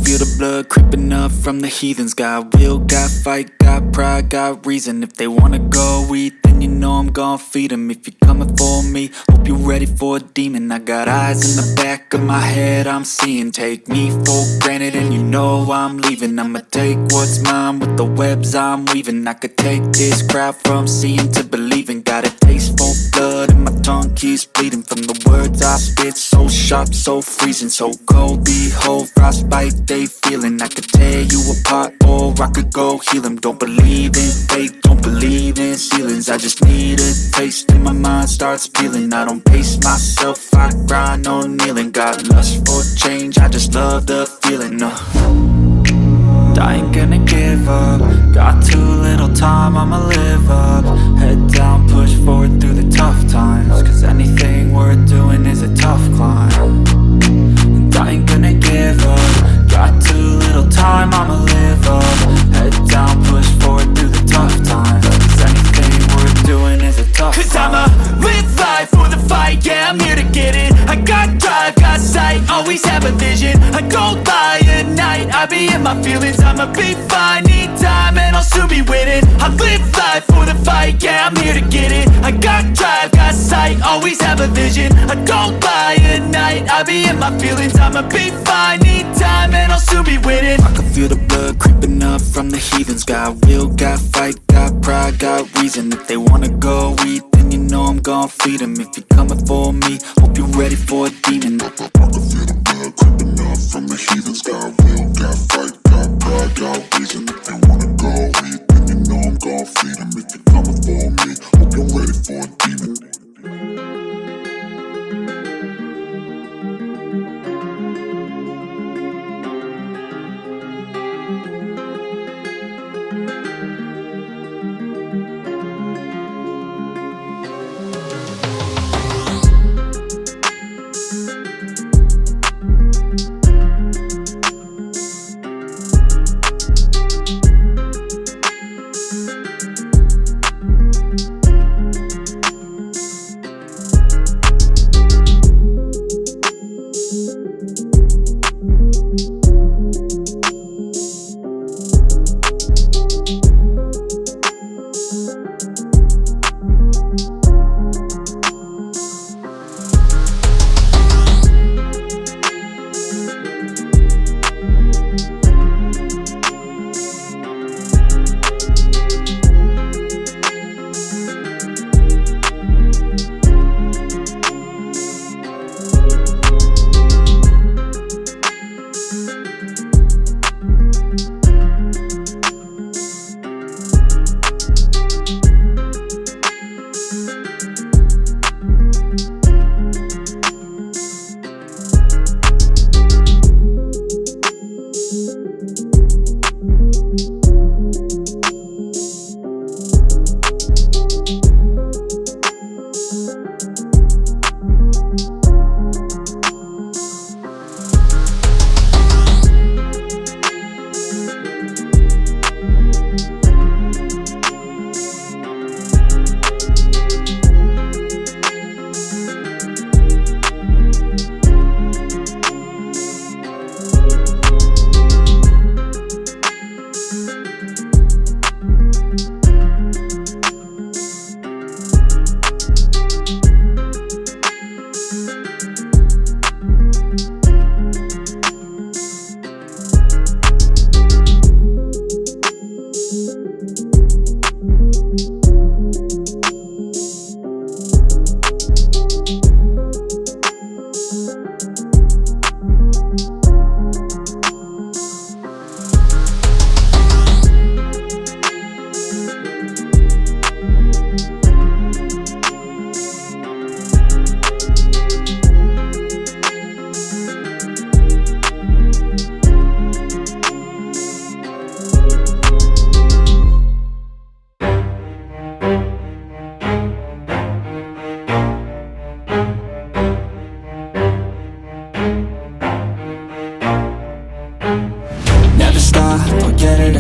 feel the blood creeping up from the heathens. Got will, got fight, got pride, got reason. If they wanna go eat, then you know I'm gon' feed them. If you're coming for me, hope you're ready for a demon. I got eyes in the back of my head, I'm seeing. Take me for granted and you know I'm leaving. I'ma take what's mine with the webs I'm weaving. I could take this crowd from seeing to believing. Got a taste for blood and my tongue keeps bleeding from the words I spit. So sharp, so freezing, so cold. Behold, frostbite they feeling. I could tear you apart or I could go heal them. Don't believe in fate, don't believe in ceilings. I just need a taste and my mind starts peeling. I don't pace myself, I grind on kneeling. Got lust for change, I just love the feeling. I ain't gonna give up. Got too little time, I'ma live up. Head down, push forward through the tough times. Cause anything worth doing is a tough climb. And I ain't gonna give up. Got too little time, I'ma live up. Head down, push forward through the tough times. Cause anything worth doing is a tough climb. Cause I'ma live life for the fight, yeah, I'm here to get it. I got drive, got sight, always have a vision. I don't lie at night, I be in my feelings. I'ma be fine, need time and I'll soon be winning. I live life for the fight, yeah, I'm here to get it. I got drive, got sight, always have a vision. I don't lie at night, I be in my feelings. I'ma be fine, need time and I'll soon be winning. I can feel the blood creeping up from the heathens. Got will, got fight, got pride, got reason. If they wanna go eat, then you know I'm gon' feed them. If you're coming for me, hope you're ready for a demon. I can feel the blood creeping up from the heathens. Got will, got fight, got pride, got reason. If they wanna go eat, then you know I'm gon' feed them. If you're coming for me, hope you're ready for a demon.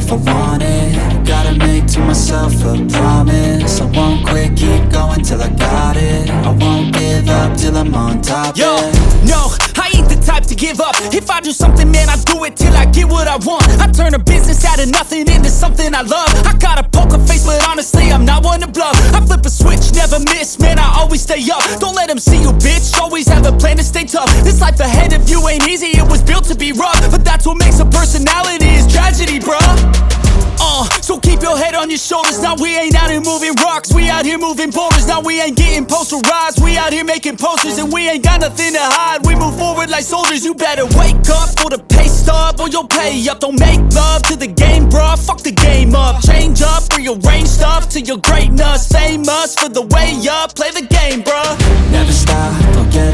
if I want it. Gotta make to myself a promise. I won't quit, keep going till I got it. I won't give up till I'm on top. Yo, no, I ain't the type type to give up. If I do something, man, I do it till I get what I want. I turn a business out of nothing into something I love. I got a poker face, but honestly, I'm not one to bluff. I flip a switch, never miss, man, I always stay up. Don't let them see you, bitch, always have a plan to stay tough. This life ahead of you ain't easy, it was built to be rough. But that's what makes a personality, is tragedy, bruh. So keep your head on your shoulders. Now we ain't out here moving rocks, we out here moving boulders. Now we ain't getting posterized, we out here making posters. And we ain't got nothing to hide, we move forward like soldiers. You better wake up for the pay stub, or you'll pay up. Don't make love to the game, bruh, fuck the game up. Change up, rearrange stuff to your greatness. Famous for the way up, play the game, bruh. Never stop, don't get it.